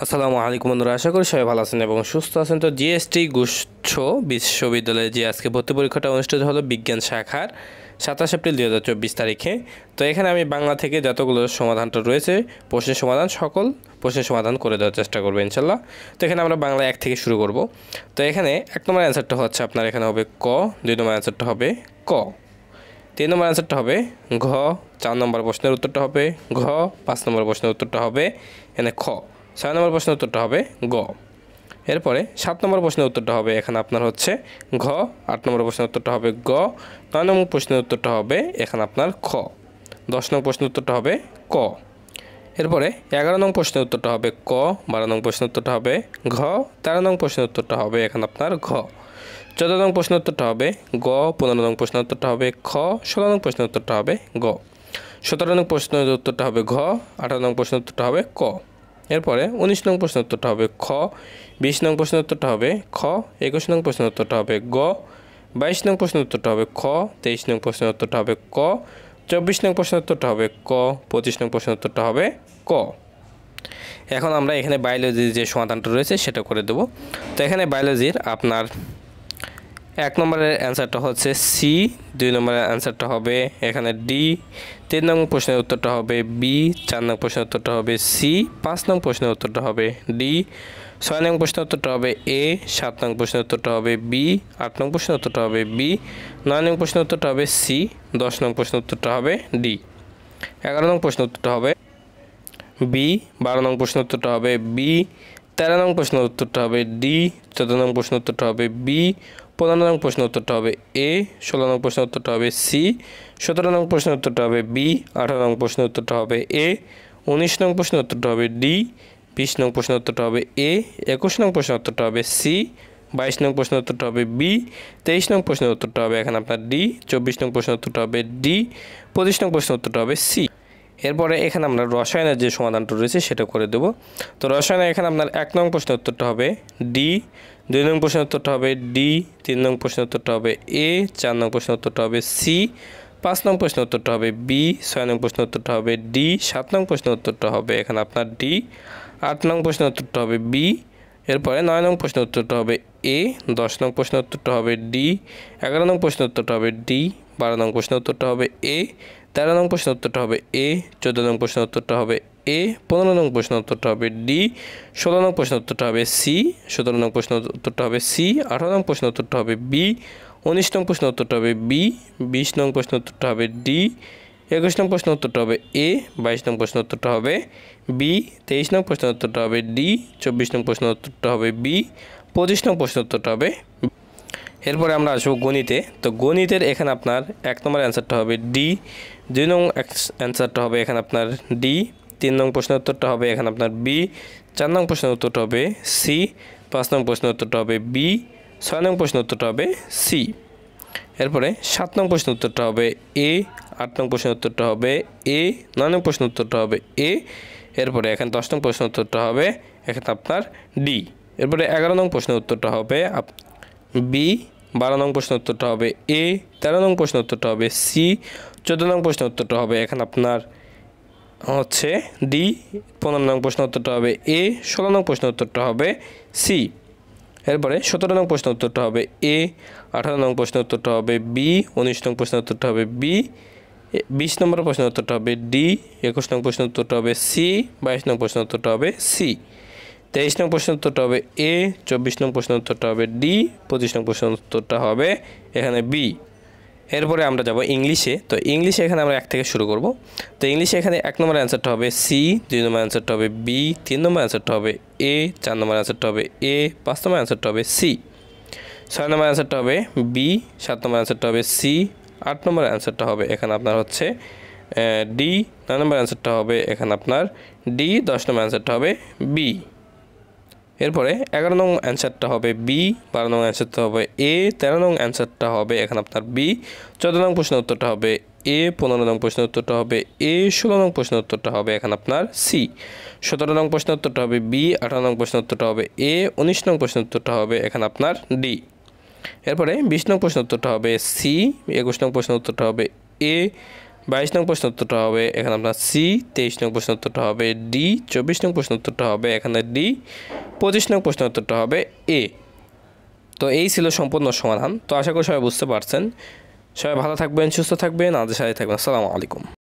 আসসালামু আলাইকুম বন্ধুরা, আশা করি সবাই ভালো আছেন এবং সুস্থ আছেন। তো জিএসটি গুচ্ছ বিশ্ববিদ্যালয়ে যে আজকে ভর্তি পরীক্ষাটা অনুষ্ঠিত হলো বিজ্ঞান শাখার 27 এপ্রিল 2024 তারিখে। তো এখানে আমি বাংলা থেকে যতগুলো সমাধানটা রয়েছে প্রশ্নের সমাধান সকল প্রশ্নের সমাধান করে দেওয়ার চেষ্টা করবো ইনশাল্লাহ। তো এখানে আমরা বাংলা 1 থেকে শুরু করব। তো এখানে 1 নম্বর অ্যান্সারটা হচ্ছে আপনার এখানে হবে ক, 2 নম্বর অ্যান্সারটা হবে ক, 3 নম্বর অ্যান্সারটা হবে ঘ, 4 নম্বর প্রশ্নের উত্তরটা হবে ঘ, 5 নম্বর প্রশ্নের উত্তরটা হবে এখানে খ, 6 নম্বর প্রশ্নের উত্তরটা হবে গ। এরপরে 7 নম্বর প্রশ্নের উত্তরটা হবে এখানে আপনার হচ্ছে ঘ, 8 নম্বর প্রশ্নের উত্তরটা হবে গ, 9 নম্বর প্রশ্নের উত্তরটা হবে এখানে আপনার খ, 10 নম্বর প্রশ্নের উত্তরটা হবে ক। এরপরে 11 নং প্রশ্নের উত্তরটা হবে ক, 12 নং প্রশ্নের উত্তরটা হবে ঘ, 13 নং প্রশ্নের উত্তরটা হবে এখানে আপনার ঘ, 14 নং প্রশ্নের উত্তরটা হবে গ, 15 নং প্রশ্নের উত্তরটা হবে খ, 16 নং প্রশ্নের উত্তরটা হবে গ, 17 নং প্রশ্নের উত্তরটা হবে ঘ, 18 নং প্রশ্নের উত্তরটা হবে ক। এরপরে 19 নং প্রশ্নের উত্তরটা হবে খ, 20 নং প্রশ্নের উত্তরটা হবে খ, 21 নং প্রশ্নের উত্তরটা হবে গ, 22 নং প্রশ্নের উত্তরটা হবে খ, 23 নং প্রশ্নের উত্তরটা হবে ক, 24 নং প্রশ্নের উত্তরটা হবে ক, 25 নং প্রশ্নের উত্তরটা হবে ক। এখন আমরা এখানে বায়োলজির যে সমাধানটা রয়েছে সেটা করে দেব। তো এখানে বায়োলজির আপনার 1 নম্বরের অ্যান্সারটা হচ্ছে সি, 2 নম্বরের অ্যান্সারটা হবে এখানে ডি, 3 নং প্রশ্নের উত্তরটা হবে বি, 4 নং প্রশ্নের উত্তরটা হবে সি, 5 নং প্রশ্নের উত্তরটা হবে ডি, 6 নং প্রশ্নের উত্তরটা হবে এ, 7 নং প্রশ্নের উত্তরটা হবে বি, 8 নং প্রশ্নের উত্তরটা হবে বি, 9 নং প্রশ্নের উত্তরটা হবে সি, 10 নং প্রশ্নের উত্তরটা হবে ডি, 11 নং প্রশ্নের উত্তরটা হবে বি, 12 নং প্রশ্নের উত্তরটা হবে বি, 13 নং প্রশ্নের উত্তরটা হবে ডি, 14 নং প্রশ্নের উত্তরটা হবে বি, 15 নং প্রশ্নের উত্তরটা হবে এ, 16 নং প্রশ্নের উত্তরটা হবে সি, 17 নং প্রশ্নের উত্তরটা হবে বি, 18 নং প্রশ্নের উত্তরটা হবে এ, 19 নং প্রশ্নের উত্তরটা হবে ডি, 20 নং প্রশ্নের উত্তরটা হবে এ, 21 নং প্রশ্নের উত্তরটা হবে সি, 22 নং প্রশ্নের উত্তরটা হবে বি, 23 নং প্রশ্নের উত্তরটা হবে এখানে আপনার ডি, 24 নং প্রশ্নের উত্তরটা হবে ডি, 25 নং প্রশ্নের উত্তরটা হবে সি। এরপরে এখানে আমরা রসায়নের যে সমাধানটা রয়েছে সেটা করে দেব। তো রসায়নে এখানে আপনার 1 নং প্রশ্নের উত্তরটা হবে ডি, 2 নং প্রশ্নের উত্তরটা হবে ডি, 3 নং প্রশ্নের উত্তরটা হবে এ, 4 নং প্রশ্নের উত্তরটা হবে সি, 5 নং প্রশ্নের উত্তরটা হবে বি, 6 নং প্রশ্নের উত্তরটা হবে ডি, 7 নং প্রশ্নের উত্তরটা হবে এখানে আপনার ডি, 8 নং প্রশ্নের উত্তরটা হবে বি। এরপরে 9 নং প্রশ্নের উত্তরটা হবে এ, 10 নং প্রশ্নের উত্তরটা হবে ডি, 11 নং প্রশ্নের উত্তরটা হবে ডি, 12 নং প্রশ্নের উত্তরটা হবে এ, 13 নং প্রশ্নের উত্তরটা হবে এ, 14 নং প্রশ্নের উত্তরটা হবে এ, 15 নং প্রশ্নের উত্তরটা হবে ডি, 16 নং প্রশ্নের উত্তরটা হবে সি, 17 নং প্রশ্নের উত্তরটা হবে সি, 18 নং প্রশ্নের উত্তরটা হবে বি, 19 নং প্রশ্নের উত্তরটা হবে বি, 20 নং প্রশ্নের উত্তরটা হবে ডি, 21 নং প্রশ্নের উত্তরটা হবে এ, 22 নং প্রশ্নের উত্তরটা হবে বি, 23 নং প্রশ্নের উত্তরটা হবে ডি, 24 নং প্রশ্নের উত্তরটা হবে বি, 25 নং প্রশ্নের উত্তরটা হবে। এরপরে আমরা আসবো গণিতে। তো গণিতের এখানে আপনার 1 নম্বর অ্যান্সারটা হবে ডি, 2 নং অ্যান্সারটা হবে এখানে আপনার ডি, 3 নং প্রশ্নের উত্তরটা হবে এখানে আপনার বি, 4 নং প্রশ্নের উত্তরটা হবে সি, 5 নং প্রশ্নের উত্তরটা হবে বি, 6 নং প্রশ্নের উত্তরটা হবে সি। এরপরে 7 নং প্রশ্নের উত্তরটা হবে এ, 8 নং প্রশ্নের উত্তরটা হবে এ, 9 নং প্রশ্নের উত্তরটা হবে এ। এরপরে এখানে 10 নং প্রশ্নের উত্তরটা হবে এখানে আপনার ডি। এরপরে 11 নং প্রশ্নের উত্তরটা হবে বি, 12 নং প্রশ্নের উত্তরটা হবে এ, 13 নং প্রশ্নের উত্তরটা হবে সি, 14 নং প্রশ্নের উত্তরটা হবে এখানে আপনার হচ্ছে ডি, 15 নং প্রশ্নের উত্তরটা হবে এ, 16 নং প্রশ্নের উত্তরটা হবে সি। এরপরে 17 নং প্রশ্নের উত্তরটা হবে এ, 18 নং প্রশ্নের উত্তরটা হবে বি, 19 নং প্রশ্নের উত্তরটা হবে বি, 20 নম্বর প্রশ্নের উত্তরটা হবে ডি, 21 নং প্রশ্নের উত্তরটা হবে সি, 22 নং প্রশ্নের উত্তরটা হবে সি, 23 নং প্রশ্নের উত্তরটা হবে এ, 24 নং প্রশ্নের উত্তরটা হবে ডি, 25 নং প্রশ্নের উত্তরটা হবে এখানে বি। এরপরে আমরা যাব ইংলিশে। তো ইংলিশে এখানে আমরা 1 থেকে শুরু করব। তো ইংলিশে এখানে 1 নম্বর অ্যান্সারটা হবে সি, 2 নম্বর অ্যান্সারটা হবে বি, 3 নম্বর অ্যান্সারটা হবে এ, 4 নম্বর অ্যান্সারটা হবে এ, 5 নম্বর অ্যান্সারটা হবে সি, 6 নম্বর অ্যান্সারটা হবে বি, 7 নম্বর অ্যান্সারটা হবে সি, 8 নম্বর অ্যান্সারটা হবে এখানে আপনার হচ্ছে ডি, 9 নম্বর অ্যান্সারটা হবে এখানে আপনার ডি, 10 নম্বর অ্যান্সারটা হবে বি। এরপরে 11 নং অ্যান্সারটা হবে বি, 12 নং অ্যান্সারটা হবে এ, 13 নং অ্যান্সারটা হবে এখানে আপনার বি, 14 নং প্রশ্নের উত্তরটা হবে এ, 15 নং প্রশ্নের উত্তরটা হবে এ, 16 নং প্রশ্নের উত্তরটা হবে এখানে আপনার সি, 17 নং প্রশ্নের উত্তরটা হবে বি, 18 নং প্রশ্নের উত্তরটা হবে এ, 19 নং প্রশ্নের উত্তরটা হবে এখানে আপনার ডি। এরপরে 20 নং প্রশ্নের উত্তরটা হবে সি, 21 নং প্রশ্নের উত্তরটা হবে এ, 22 নং প্রশ্ন উত্তরটা হবে এখানে আপনার সি। 23 নং প্রশ্ন উত্তরটা হবে ডি। 24 নং প্রশ্ন উত্তরটা হবে এখানে ডি। 25 নং প্রশ্ন উত্তরটা হবে এ। তো এই ছিল সম্পূর্ণ সমাধান। তো আশা করি সবাই বুঝতে পারছেন। সবাই ভালো থাকবেন, সুস্থ থাকবেন, আমাদের সাথে থাকবেন। আসসালামু আলাইকুম।